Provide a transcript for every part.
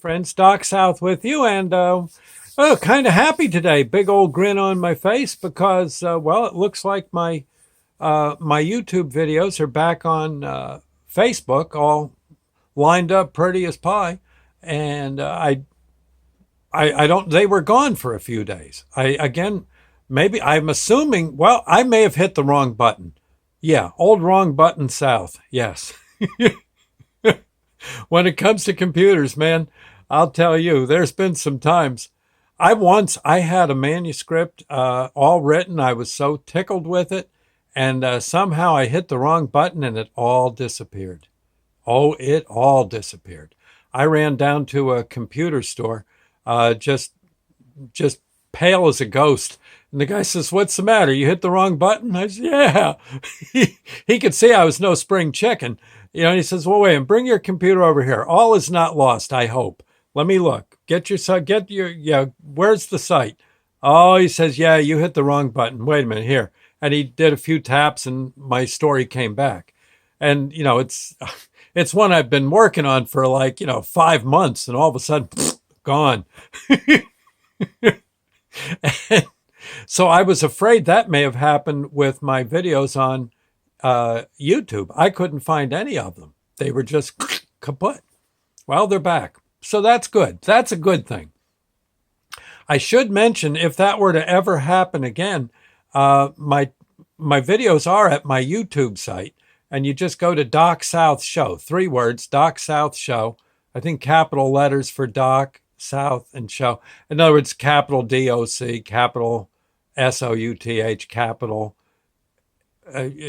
friends. Doc South with you, and kind of happy today. Big old grin on my face because, well, it looks like my YouTube videos are back on Facebook, all lined up pretty as pie, and I don't. They were gone for a few days. Maybe I'm assuming. Well, I may have hit the wrong button. Yeah, old wrong button south. Yes. When it comes to computers, man, I'll tell you, there's been some times. I had a manuscript all written. I was so tickled with it, and somehow I hit the wrong button, and it all disappeared. Oh, it all disappeared. I ran down to a computer store, just pale as a ghost. And the guy says, "What's the matter? You hit the wrong button?" I said, "Yeah." He could see I was no spring chicken. He says, "Well, wait, and bring your computer over here. All is not lost, I hope. Let me look. Yeah, where's the site?" Oh, he says, "Yeah, you hit the wrong button. Wait a minute here." And he did a few taps and my story came back. And, it's one I've been working on for 5 months, and all of a sudden, gone. So I was afraid that may have happened with my videos on YouTube. I couldn't find any of them. They were just kaput. Well, they're back. So that's good. That's a good thing. I should mention, if that were to ever happen again, my videos are at my YouTube site, and you just go to Doc South Show. 3 words, Doc South Show. I think capital letters for Doc, South, and Show. In other words, capital DOC, capital SOUTH, capital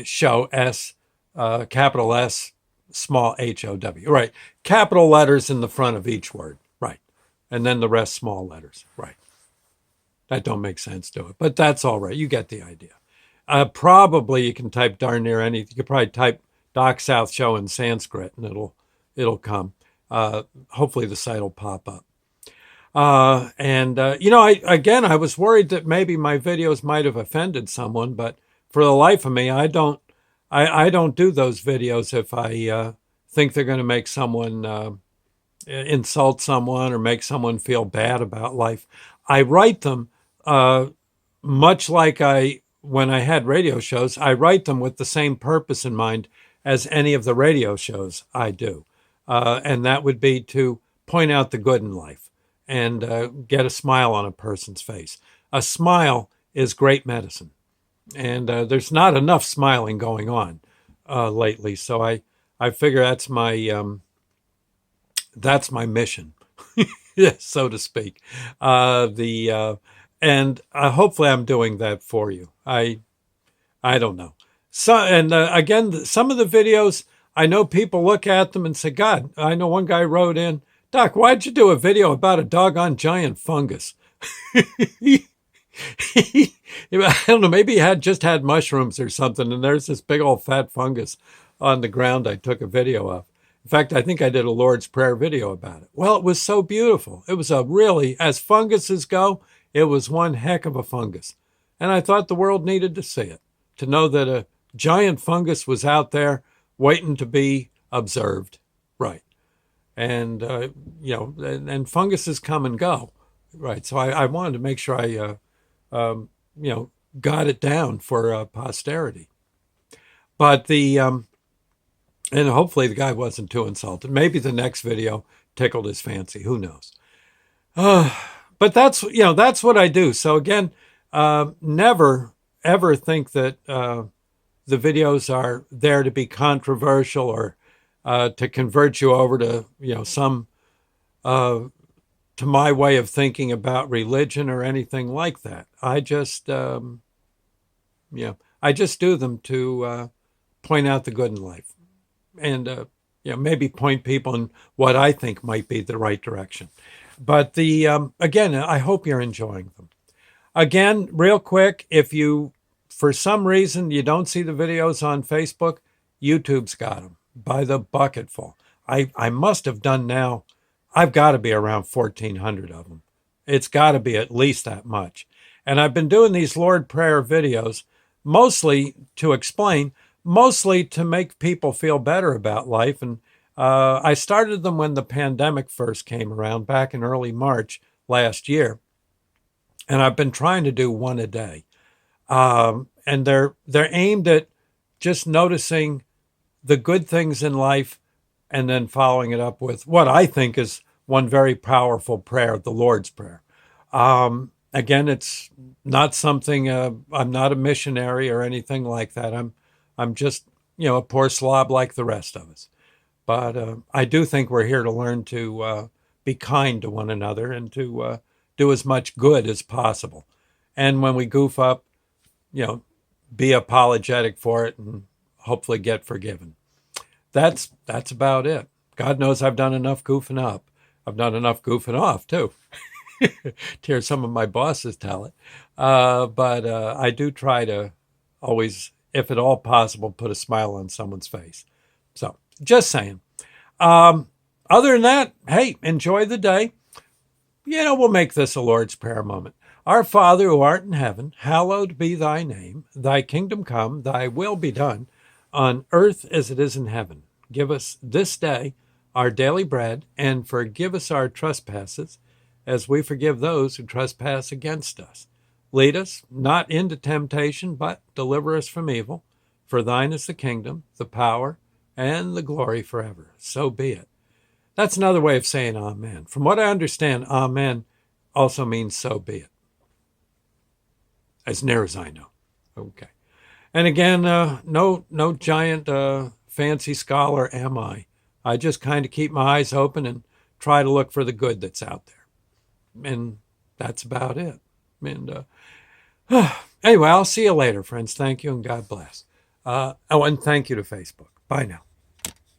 Show, S, capital S, small HOW. Right. Capital letters in the front of each word. Right. And then the rest small letters. Right. That don't make sense to it, but that's all right. You get the idea. Probably you can type darn near anything. You could probably type Doc South Show in Sanskrit and it'll come. Hopefully the site will pop up. I was worried that maybe my videos might have offended someone, but for the life of me, I don't do those videos if I think they're going to make someone insult someone or make someone feel bad about life. I write them much like when I had radio shows. I write them with the same purpose in mind as any of the radio shows I do, and that would be to point out the good in life and get a smile on a person's face. A smile is great medicine. And there's not enough smiling going on lately, so I figure that's my mission, so to speak. Hopefully I'm doing that for you. I don't know. So again, some of the videos, I know people look at them and say, "God," I know one guy wrote in, "Doc, why'd you do a video about a doggone giant fungus?" I don't know, maybe he just had mushrooms or something, and there's this big old fat fungus on the ground I took a video of. In fact, I think I did a Lord's Prayer video about it. Well, it was so beautiful. It was as funguses go, it was one heck of a fungus. And I thought the world needed to see it, to know that a giant fungus was out there waiting to be observed. Right. And, and funguses come and go. Right. So I wanted to make sure I got it down for posterity. But and hopefully the guy wasn't too insulted. Maybe the next video tickled his fancy. Who knows? But that's what I do. So again, never ever think that the videos are there to be controversial or to convert you over to some to my way of thinking about religion or anything like that. I just do them to point out the good in life, and maybe point people in what I think might be the right direction. But again, I hope you're enjoying them. Again, real quick, if you for some reason you don't see the videos on Facebook, YouTube's got them by the bucketful. I must have done now. I've got to be around 1,400 of them. It's got to be at least that much. And I've been doing these Lord Prayer videos mostly to explain, mostly to make people feel better about life. And I started them when the pandemic first came around back in early March last year, and I've been trying to do one a day. And they're aimed at just noticing the good things in life and then following it up with what I think is one very powerful prayer, the Lord's Prayer. Again, it's not something, I'm not a missionary or anything like that. I'm just, a poor slob like the rest of us. But I do think we're here to learn to be kind to one another and to do as much good as possible. And when we goof up, be apologetic for it and hopefully get forgiven. That's about it. God knows I've done enough goofing up. I've done enough goofing off too. To hear some of my bosses tell it. But I do try to always, if at all possible, put a smile on someone's face. So just saying. Other than that, hey, enjoy the day. We'll make this a Lord's Prayer moment. Our Father who art in heaven, hallowed be thy name. Thy kingdom come, thy will be done, on earth as it is in heaven. Give us this day our daily bread, and forgive us our trespasses, as we forgive those who trespass against us. Lead us not into temptation, but deliver us from evil. For thine is the kingdom, the power, and the glory forever. So be it. That's another way of saying amen. From what I understand, amen also means so be it. As near as I know. Okay. And again, no giant fancy scholar am I. I just kind of keep my eyes open and try to look for the good that's out there. And that's about it. And anyway, I'll see you later, friends. Thank you and God bless. And thank you to Facebook. Bye now.